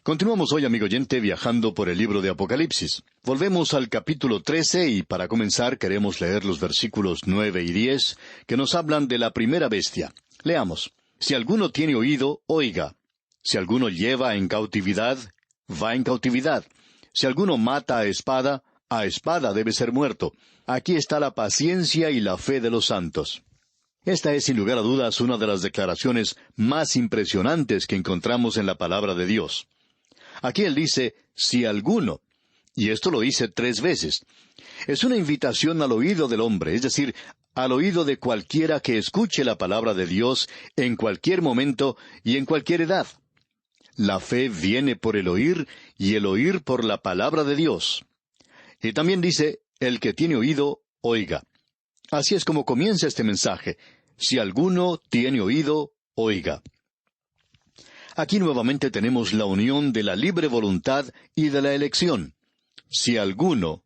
Continuamos hoy, amigo oyente, viajando por el libro de Apocalipsis. Volvemos al capítulo 13 y para comenzar queremos leer los versículos 9 y 10 que nos hablan de la primera bestia. Leamos. Si alguno tiene oído, oiga. Si alguno lleva en cautividad, va en cautividad. Si alguno mata a espada debe ser muerto. Aquí está la paciencia y la fe de los santos. Esta es sin lugar a dudas una de las declaraciones más impresionantes que encontramos en la palabra de Dios. Aquí él dice, si alguno, y esto lo dice 3 veces. Es una invitación al oído del hombre, es decir, al oído de cualquiera que escuche la palabra de Dios en cualquier momento y en cualquier edad. La fe viene por el oír y el oír por la palabra de Dios. Y también dice, el que tiene oído, oiga. Así es como comienza este mensaje. Si alguno tiene oído, oiga. Aquí nuevamente tenemos la unión de la libre voluntad y de la elección. Si alguno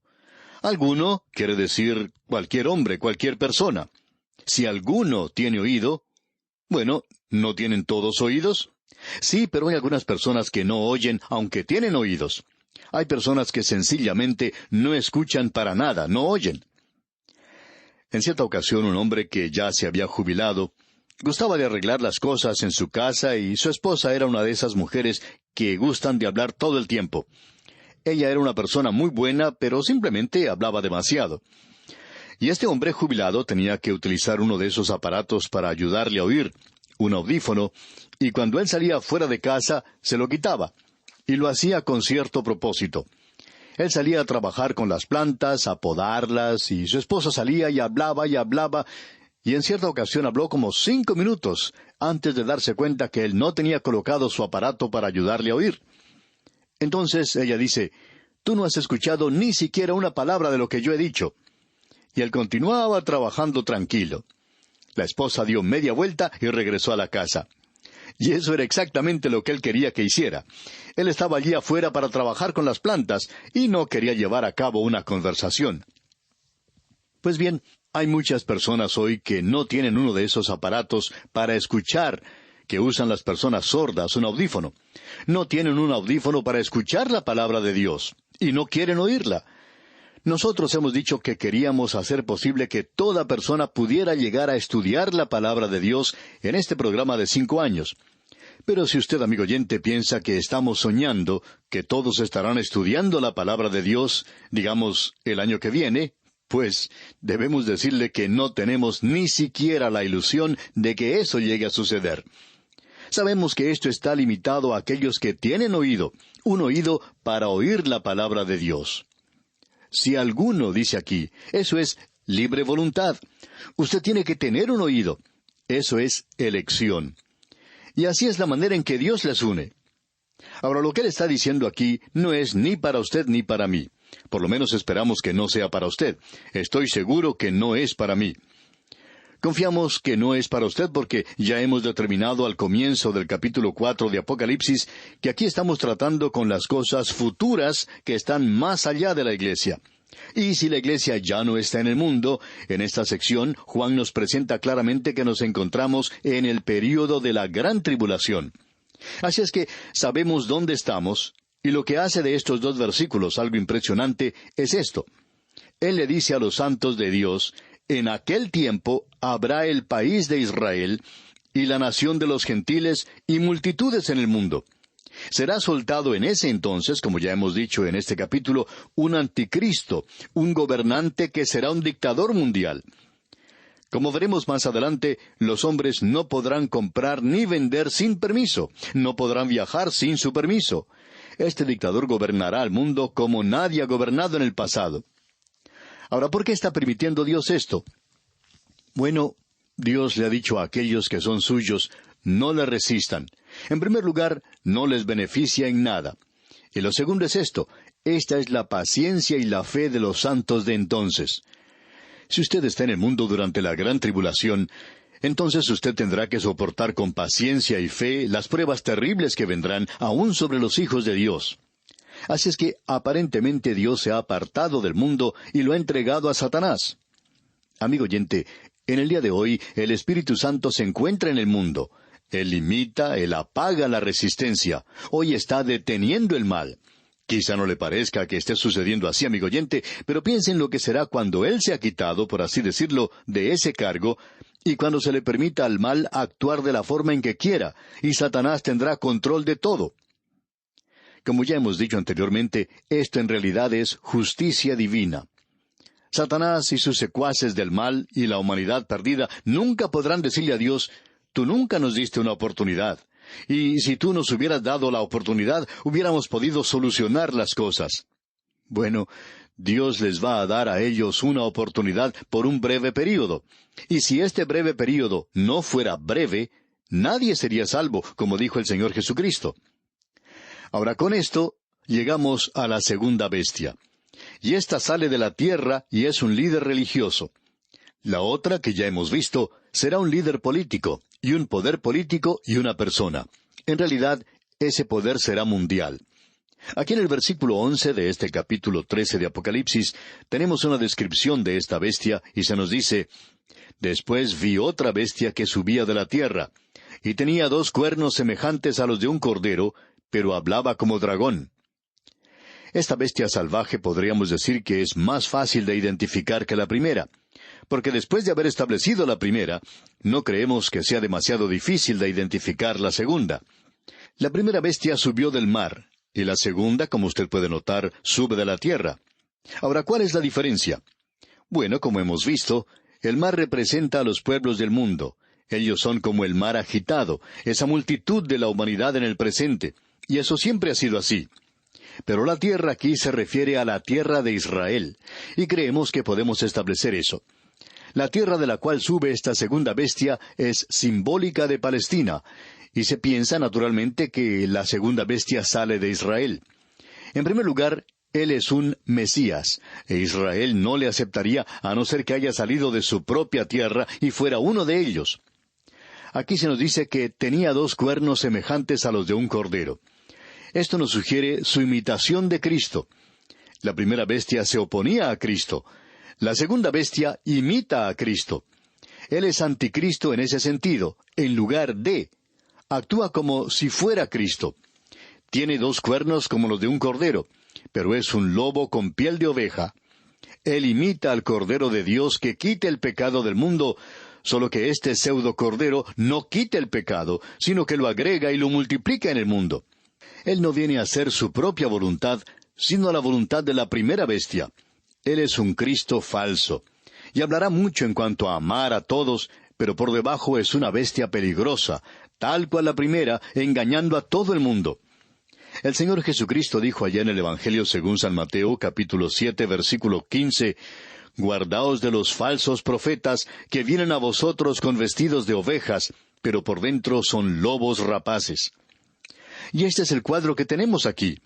quiere decir cualquier hombre, cualquier persona. Si alguno tiene oído, bueno, ¿no tienen todos oídos? Sí, pero hay algunas personas que no oyen aunque tienen oídos. Hay personas que sencillamente no escuchan para nada, no oyen. En cierta ocasión un hombre que ya se había jubilado gustaba de arreglar las cosas en su casa y su esposa era una de esas mujeres que gustan de hablar todo el tiempo. Ella era una persona muy buena, pero simplemente hablaba demasiado. Y este hombre jubilado tenía que utilizar uno de esos aparatos para ayudarle a oír, un audífono, y cuando él salía fuera de casa se lo quitaba, y lo hacía con cierto propósito. Él salía a trabajar con las plantas, a podarlas, y su esposa salía y hablaba, y en cierta ocasión habló como 5 minutos antes de darse cuenta que él no tenía colocado su aparato para ayudarle a oír. Entonces ella dice, «Tú no has escuchado ni siquiera una palabra de lo que yo he dicho». Y él continuaba trabajando tranquilo. La esposa dio media vuelta y regresó a la casa. Y eso era exactamente lo que él quería que hiciera. Él estaba allí afuera para trabajar con las plantas y no quería llevar a cabo una conversación. Pues bien, hay muchas personas hoy que no tienen uno de esos aparatos para escuchar, que usan las personas sordas, un audífono. No tienen un audífono para escuchar la palabra de Dios, y no quieren oírla. Nosotros hemos dicho que queríamos hacer posible que toda persona pudiera llegar a estudiar la palabra de Dios en este programa de 5 años. Pero si usted, amigo oyente, piensa que estamos soñando que todos estarán estudiando la palabra de Dios, digamos, el año que viene, pues debemos decirle que no tenemos ni siquiera la ilusión de que eso llegue a suceder. Sabemos que esto está limitado a aquellos que tienen oído, un oído para oír la palabra de Dios. Si alguno, dice aquí, eso es libre voluntad. Usted tiene que tener un oído. Eso es elección. Y así es la manera en que Dios les une. Ahora, lo que él está diciendo aquí no es ni para usted ni para mí. Por lo menos esperamos que no sea para usted. Estoy seguro que no es para mí. Confiamos que no es para usted porque ya hemos determinado al comienzo del capítulo 4 de Apocalipsis que aquí estamos tratando con las cosas futuras que están más allá de la iglesia. Y si la iglesia ya no está en el mundo, en esta sección Juan nos presenta claramente que nos encontramos en el período de la gran tribulación. Así es que sabemos dónde estamos, y lo que hace de estos 2 versículos algo impresionante es esto. Él le dice a los santos de Dios, en aquel tiempo habrá el país de Israel, y la nación de los gentiles, y multitudes en el mundo. Será soltado en ese entonces, como ya hemos dicho en este capítulo, un anticristo, un gobernante que será un dictador mundial. Como veremos más adelante, los hombres no podrán comprar ni vender sin permiso, no podrán viajar sin su permiso. Este dictador gobernará al mundo como nadie ha gobernado en el pasado. Ahora, ¿por qué está permitiendo Dios esto? Bueno, Dios le ha dicho a aquellos que son suyos, no le resistan. En primer lugar, no les beneficia en nada. Y lo segundo es esto, esta es la paciencia y la fe de los santos de entonces. Si usted está en el mundo durante la gran tribulación, entonces usted tendrá que soportar con paciencia y fe las pruebas terribles que vendrán aún sobre los hijos de Dios. Así es que aparentemente Dios se ha apartado del mundo y lo ha entregado a Satanás. Amigo oyente, en el día de hoy el Espíritu Santo se encuentra en el mundo. Él limita, Él apaga la resistencia. Hoy está deteniendo el mal. Quizá no le parezca que esté sucediendo así, amigo oyente, pero piense en lo que será cuando Él se ha quitado, por así decirlo, de ese cargo, y cuando se le permita al mal actuar de la forma en que quiera, y Satanás tendrá control de todo. Como ya hemos dicho anteriormente, esto en realidad es justicia divina. Satanás y sus secuaces del mal y la humanidad perdida nunca podrán decirle a Dios: tú nunca nos diste una oportunidad. Y si tú nos hubieras dado la oportunidad, hubiéramos podido solucionar las cosas. Bueno, Dios les va a dar a ellos una oportunidad por un breve período. Y si este breve período no fuera breve, nadie sería salvo, como dijo el Señor Jesucristo. Ahora con esto, llegamos a la segunda bestia. Y ésta sale de la tierra y es un líder religioso. La otra, que ya hemos visto, será un líder político, y un poder político y una persona. En realidad, ese poder será mundial. Aquí en el versículo 11 de este capítulo 13 de Apocalipsis, tenemos una descripción de esta bestia, y se nos dice: «Después vi otra bestia que subía de la tierra, y tenía 2 cuernos semejantes a los de un cordero, pero hablaba como dragón». Esta bestia salvaje podríamos decir que es más fácil de identificar que la primera, porque después de haber establecido la primera, no creemos que sea demasiado difícil de identificar la segunda. La primera bestia subió del mar, y la segunda, como usted puede notar, sube de la tierra. Ahora, ¿cuál es la diferencia? Bueno, como hemos visto, el mar representa a los pueblos del mundo. Ellos son como el mar agitado, esa multitud de la humanidad en el presente, y eso siempre ha sido así. Pero la tierra aquí se refiere a la tierra de Israel, y creemos que podemos establecer eso. La tierra de la cual sube esta segunda bestia es simbólica de Palestina, y se piensa naturalmente que la segunda bestia sale de Israel. En primer lugar, él es un Mesías, e Israel no le aceptaría a no ser que haya salido de su propia tierra y fuera uno de ellos. Aquí se nos dice que tenía 2 cuernos semejantes a los de un cordero. Esto nos sugiere su imitación de Cristo. La primera bestia se oponía a Cristo. La segunda bestia imita a Cristo. Él es anticristo en ese sentido, en lugar de. Actúa como si fuera Cristo. Tiene 2 cuernos como los de un cordero, pero es un lobo con piel de oveja. Él imita al Cordero de Dios que quita el pecado del mundo, solo que este pseudo cordero no quita el pecado, sino que lo agrega y lo multiplica en el mundo. Él no viene a hacer su propia voluntad, sino la voluntad de la primera bestia. Él es un Cristo falso, y hablará mucho en cuanto a amar a todos, pero por debajo es una bestia peligrosa, tal cual la primera, engañando a todo el mundo. El Señor Jesucristo dijo allá en el Evangelio según San Mateo, capítulo 7, versículo 15, «Guardaos de los falsos profetas, que vienen a vosotros con vestidos de ovejas, pero por dentro son lobos rapaces». Y este es el cuadro que tenemos aquí.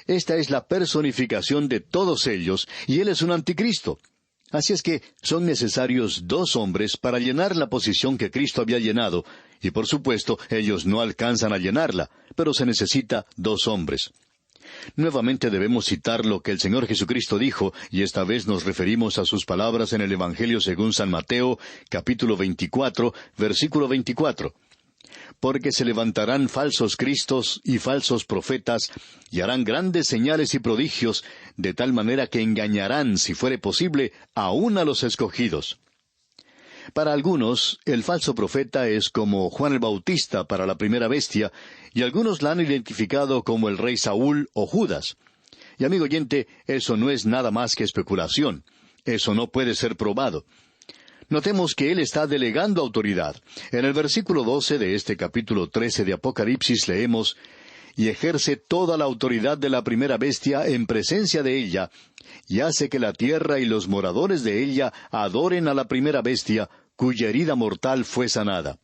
Esta es la personificación de todos ellos, y Él es un anticristo. Así es que son necesarios 2 hombres para llenar la posición que Cristo había llenado, y por supuesto ellos no alcanzan a llenarla, pero se necesita 2 hombres. Nuevamente debemos citar lo que el Señor Jesucristo dijo, y esta vez nos referimos a sus palabras en el Evangelio según San Mateo, capítulo 24, versículo 24. «Porque se levantarán falsos cristos y falsos profetas, y harán grandes señales y prodigios, de tal manera que engañarán, si fuere posible, aun a los escogidos». Para algunos, el falso profeta es como Juan el Bautista para la primera bestia, y algunos la han identificado como el rey Saúl o Judas. Y amigo oyente, eso no es nada más que especulación. Eso no puede ser probado. Notemos que él está delegando autoridad. En el versículo 12 de este capítulo 13 de Apocalipsis leemos: «Y ejerce toda la autoridad de la primera bestia en presencia de ella, y hace que la tierra y los moradores de ella adoren a la primera bestia, cuya herida mortal fue sanada».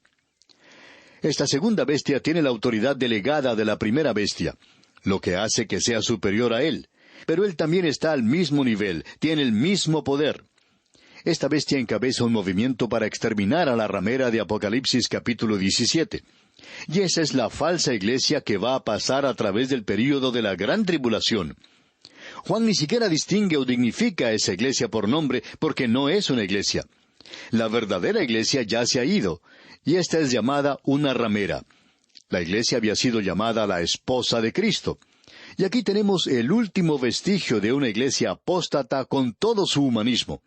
Esta segunda bestia tiene la autoridad delegada de la primera bestia, lo que hace que sea superior a él. Pero él también está al mismo nivel, tiene el mismo poder. Esta bestia encabeza un movimiento para exterminar a la ramera de Apocalipsis capítulo 17. Y esa es la falsa iglesia que va a pasar a través del período de la gran tribulación. Juan ni siquiera distingue o dignifica a esa iglesia por nombre, porque no es una iglesia. La verdadera iglesia ya se ha ido, y esta es llamada una ramera. La iglesia había sido llamada la esposa de Cristo. Y aquí tenemos el último vestigio de una iglesia apóstata con todo su humanismo.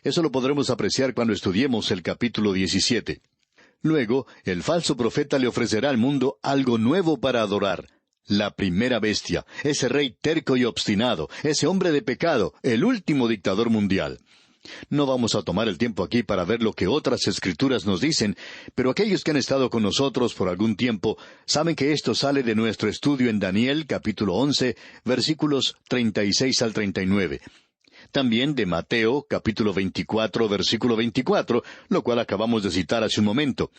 Eso lo podremos apreciar cuando estudiemos el capítulo 17. Luego, el falso profeta le ofrecerá al mundo algo nuevo para adorar. La primera bestia, ese rey terco y obstinado, ese hombre de pecado, el último dictador mundial. No vamos a tomar el tiempo aquí para ver lo que otras escrituras nos dicen, pero aquellos que han estado con nosotros por algún tiempo saben que esto sale de nuestro estudio en Daniel, capítulo 11, versículos 36 al 39. También de Mateo, capítulo 24, versículo 24, lo cual acabamos de citar hace un momento.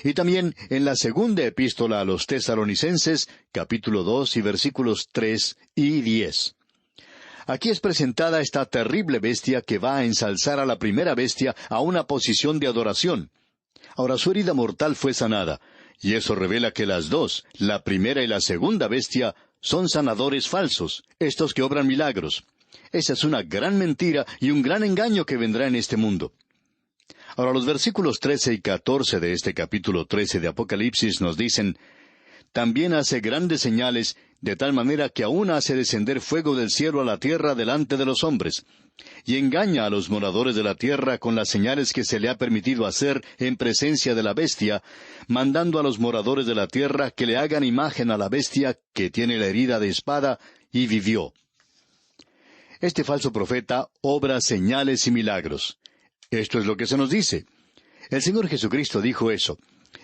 Y también en la segunda epístola a los Tesalonicenses, capítulo 2 y versículos 3 y 10. Aquí es presentada esta terrible bestia que va a ensalzar a la primera bestia a una posición de adoración. Ahora su herida mortal fue sanada, y eso revela que las dos, la primera y la segunda bestia, son sanadores falsos, estos que obran milagros. Esa es una gran mentira y un gran engaño que vendrá en este mundo. Ahora los versículos 13 y 14 de este capítulo 13 de Apocalipsis nos dicen: «También hace grandes señales, de tal manera que aún hace descender fuego del cielo a la tierra delante de los hombres, y engaña a los moradores de la tierra con las señales que se le ha permitido hacer en presencia de la bestia, mandando a los moradores de la tierra que le hagan imagen a la bestia que tiene la herida de espada y vivió». Este falso profeta obra señales y milagros. Esto es lo que se nos dice. El Señor Jesucristo dijo eso.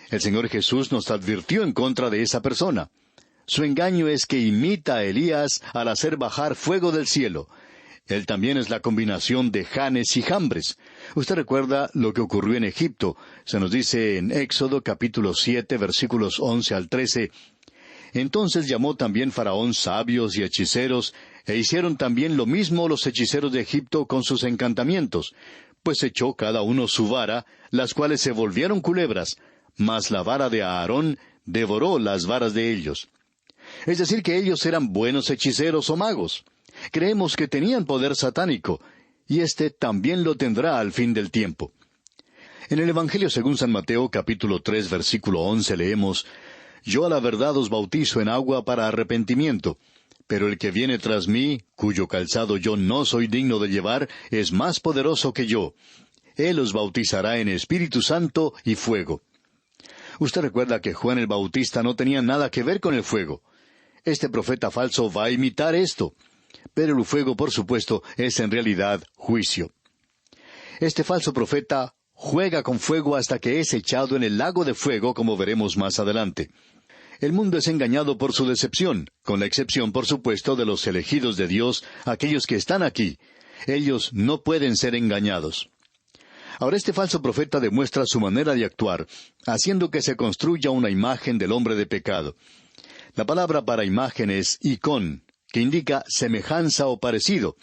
El Señor Jesús nos advirtió en contra de esa persona. Su engaño es que imita a Elías al hacer bajar fuego del cielo. Él también es la combinación de Janes y Jambres. Usted recuerda lo que ocurrió en Egipto. Se nos dice en Éxodo capítulo 7, versículos 11 al 13. Entonces llamó también Faraón sabios y hechiceros, e hicieron también lo mismo los hechiceros de Egipto con sus encantamientos, pues echó cada uno su vara, las cuales se volvieron culebras, mas la vara de Aarón devoró las varas de ellos. Es decir, que ellos eran buenos hechiceros o magos. Creemos que tenían poder satánico, y éste también lo tendrá al fin del tiempo. En el Evangelio según San Mateo, capítulo 3, versículo 11, leemos: «Yo a la verdad os bautizo en agua para arrepentimiento, pero el que viene tras mí, cuyo calzado yo no soy digno de llevar, es más poderoso que yo. Él os bautizará en Espíritu Santo y fuego». Usted recuerda que Juan el Bautista no tenía nada que ver con el fuego. Este profeta falso va a imitar esto. Pero el fuego, por supuesto, es en realidad juicio. Este falso profeta juega con fuego hasta que es echado en el lago de fuego, como veremos más adelante. El mundo es engañado por su decepción, con la excepción, por supuesto, de los elegidos de Dios, aquellos que están aquí. Ellos no pueden ser engañados. Ahora este falso profeta demuestra su manera de actuar, haciendo que se construya una imagen del hombre de pecado. La palabra para imagen es icón, que indica semejanza o parecido.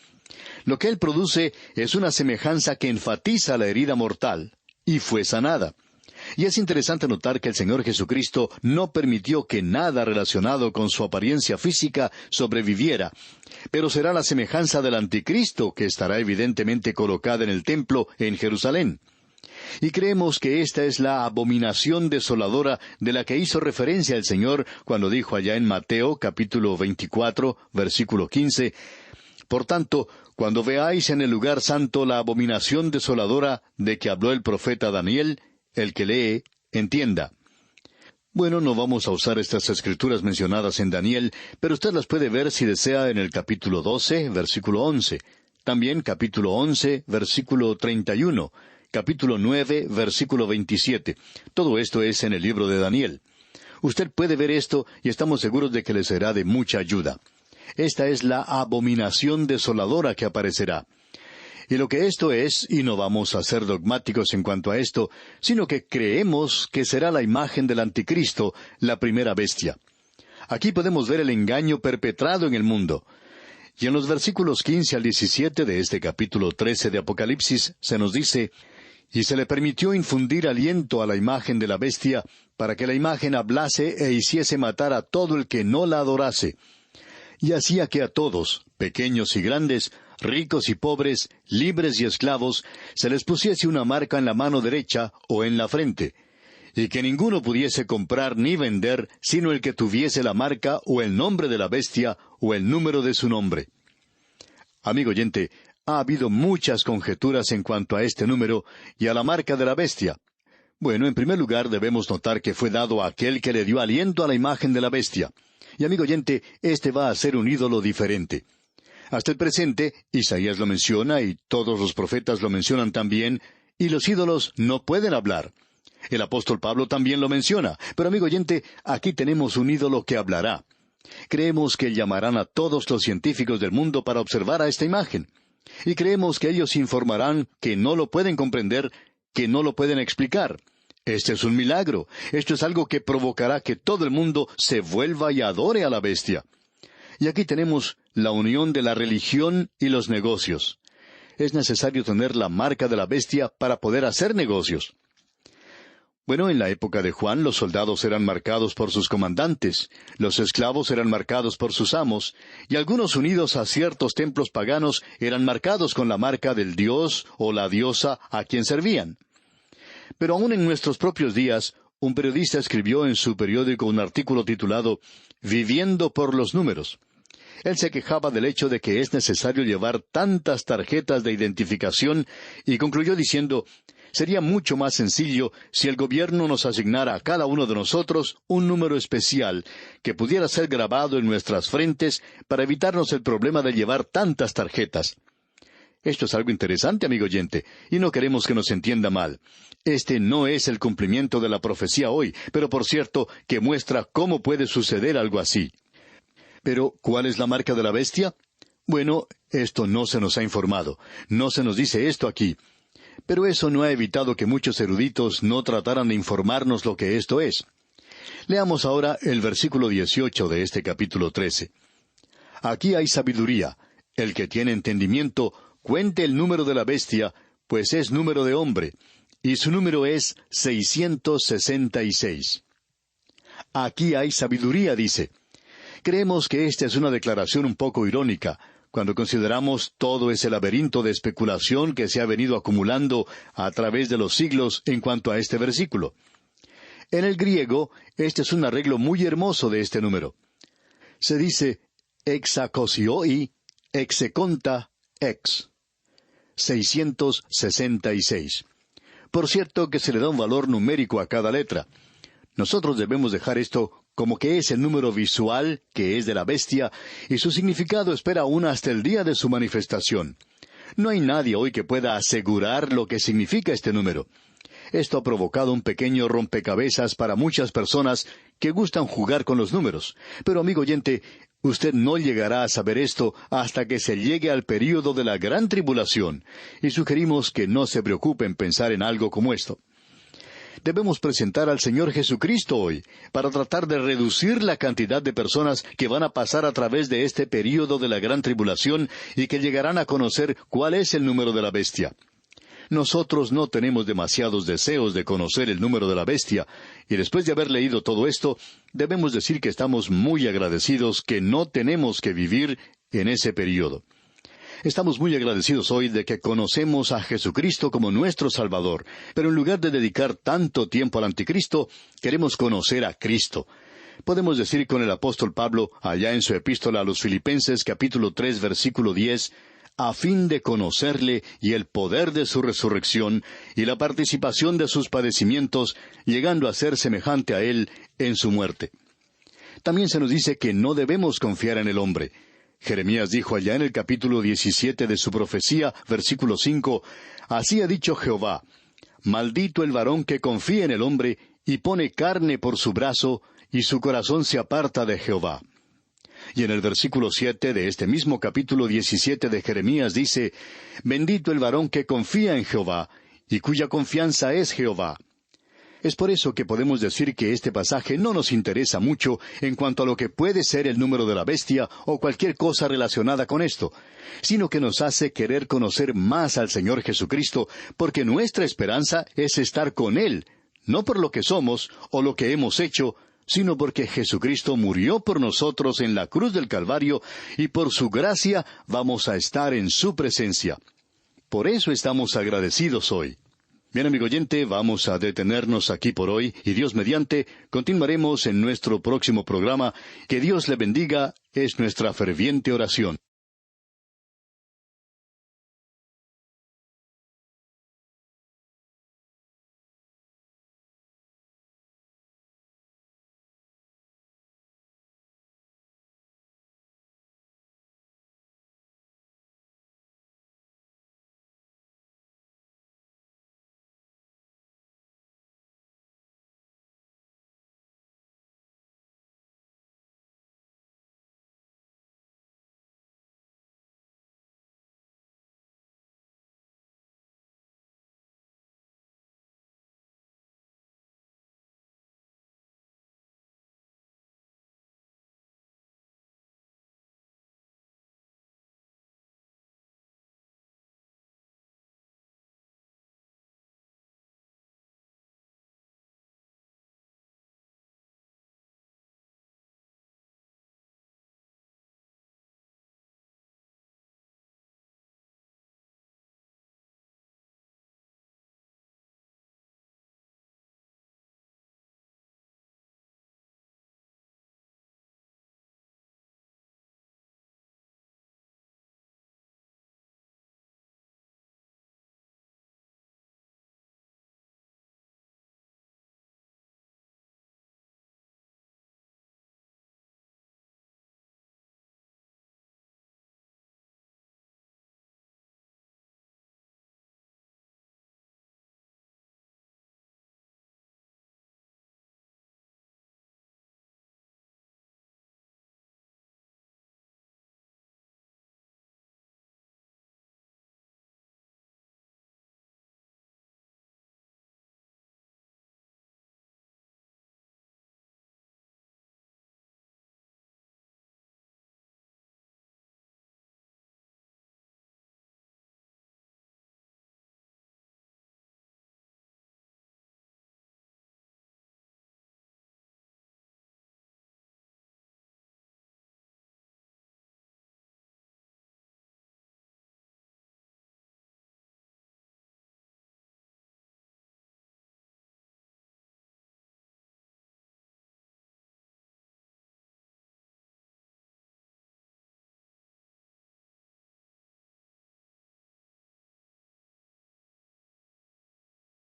Lo que él produce es una semejanza que enfatiza la herida mortal, y fue sanada. Y es interesante notar que el Señor Jesucristo no permitió que nada relacionado con su apariencia física sobreviviera, pero será la semejanza del anticristo que estará evidentemente colocada en el templo en Jerusalén. Y creemos que esta es la abominación desoladora de la que hizo referencia el Señor cuando dijo allá en Mateo capítulo 24, versículo 15, «Por tanto, cuando veáis en el lugar santo la abominación desoladora de que habló el profeta Daniel, el que lee, entienda». Bueno, no vamos a usar estas escrituras mencionadas en Daniel, pero usted las puede ver si desea en el capítulo 12, versículo 11. También capítulo 11, versículo 31. Capítulo 9, versículo 27. Todo esto es en el libro de Daniel. Usted puede ver esto y estamos seguros de que le será de mucha ayuda. Esta es la abominación desoladora que aparecerá. Y lo que esto es, y no vamos a ser dogmáticos en cuanto a esto, sino que creemos que será la imagen del anticristo, la primera bestia. Aquí podemos ver el engaño perpetrado en el mundo. Y en los versículos 15 al 17 de este capítulo 13 de Apocalipsis se nos dice: «Y se le permitió infundir aliento a la imagen de la bestia, para que la imagen hablase e hiciese matar a todo el que no la adorase. Y hacía que a todos, pequeños y grandes, ricos y pobres, libres y esclavos, se les pusiese una marca en la mano derecha o en la frente, y que ninguno pudiese comprar ni vender, sino el que tuviese la marca o el nombre de la bestia o el número de su nombre. Amigo oyente, ha habido muchas conjeturas en cuanto a este número y a la marca de la bestia. Bueno, en primer lugar debemos notar que fue dado a aquel que le dio aliento a la imagen de la bestia. Y amigo oyente, este va a ser un ídolo diferente. Hasta el presente, Isaías lo menciona y todos los profetas lo mencionan también, y los ídolos no pueden hablar. El apóstol Pablo también lo menciona, pero amigo oyente, aquí tenemos un ídolo que hablará. Creemos que llamarán a todos los científicos del mundo para observar a esta imagen. Y creemos que ellos informarán que no lo pueden comprender, que no lo pueden explicar. Este es un milagro. Esto es algo que provocará que todo el mundo se vuelva y adore a la bestia. Y aquí tenemos la unión de la religión y los negocios. Es necesario tener la marca de la bestia para poder hacer negocios. Bueno, en la época de Juan los soldados eran marcados por sus comandantes, los esclavos eran marcados por sus amos, y algunos unidos a ciertos templos paganos eran marcados con la marca del dios o la diosa a quien servían. Pero aún en nuestros propios días, un periodista escribió en su periódico un artículo titulado «Viviendo por los números». Él se quejaba del hecho de que es necesario llevar tantas tarjetas de identificación y concluyó diciendo, «Sería mucho más sencillo si el gobierno nos asignara a cada uno de nosotros un número especial que pudiera ser grabado en nuestras frentes para evitarnos el problema de llevar tantas tarjetas». Esto es algo interesante, amigo oyente, y no queremos que nos entienda mal. Este no es el cumplimiento de la profecía hoy, pero por cierto que muestra cómo puede suceder algo así. Pero, ¿cuál es la marca de la bestia? Bueno, esto no se nos ha informado. No se nos dice esto aquí. Pero eso no ha evitado que muchos eruditos no trataran de informarnos lo que esto es. Leamos ahora el versículo 18 de este capítulo 13. Aquí hay sabiduría. El que tiene entendimiento, cuente el número de la bestia, pues es número de hombre, y su número es 666. Aquí hay sabiduría, dice. Creemos que esta es una declaración un poco irónica, cuando consideramos todo ese laberinto de especulación que se ha venido acumulando a través de los siglos en cuanto a este versículo. En el griego, este es un arreglo muy hermoso de este número. Se dice hexakosioi, hexekonta, ex. 666. Por cierto que se le da un valor numérico a cada letra. Nosotros debemos dejar esto como que es el número visual, que es de la bestia, y su significado espera aún hasta el día de su manifestación. No hay nadie hoy que pueda asegurar lo que significa este número. Esto ha provocado un pequeño rompecabezas para muchas personas que gustan jugar con los números. Pero, amigo oyente, usted no llegará a saber esto hasta que se llegue al período de la gran tribulación, y sugerimos que no se preocupe en pensar en algo como esto. Debemos presentar al Señor Jesucristo hoy, para tratar de reducir la cantidad de personas que van a pasar a través de este período de la gran tribulación y que llegarán a conocer cuál es el número de la bestia. Nosotros no tenemos demasiados deseos de conocer el número de la bestia, y después de haber leído todo esto, debemos decir que estamos muy agradecidos que no tenemos que vivir en ese período. Estamos muy agradecidos hoy de que conocemos a Jesucristo como nuestro Salvador, pero en lugar de dedicar tanto tiempo al Anticristo, queremos conocer a Cristo. Podemos decir con el apóstol Pablo, allá en su epístola a los Filipenses, capítulo 3, versículo 10, a fin de conocerle y el poder de su resurrección y la participación de sus padecimientos, llegando a ser semejante a él en su muerte. También se nos dice que no debemos confiar en el hombre. Jeremías dijo allá en el capítulo 17 de su profecía, versículo 5, así ha dicho Jehová, maldito el varón que confía en el hombre y pone carne por su brazo, y su corazón se aparta de Jehová. Y en el versículo 7 de este mismo capítulo 17 de Jeremías dice, bendito el varón que confía en Jehová, y cuya confianza es Jehová. Es por eso que podemos decir que este pasaje no nos interesa mucho en cuanto a lo que puede ser el número de la bestia o cualquier cosa relacionada con esto, sino que nos hace querer conocer más al Señor Jesucristo, porque nuestra esperanza es estar con Él, no por lo que somos o lo que hemos hecho, sino porque Jesucristo murió por nosotros en la cruz del Calvario y por su gracia vamos a estar en su presencia. Por eso estamos agradecidos hoy. Bien, amigo oyente, vamos a detenernos aquí por hoy y Dios mediante, continuaremos en nuestro próximo programa. Que Dios le bendiga es nuestra ferviente oración.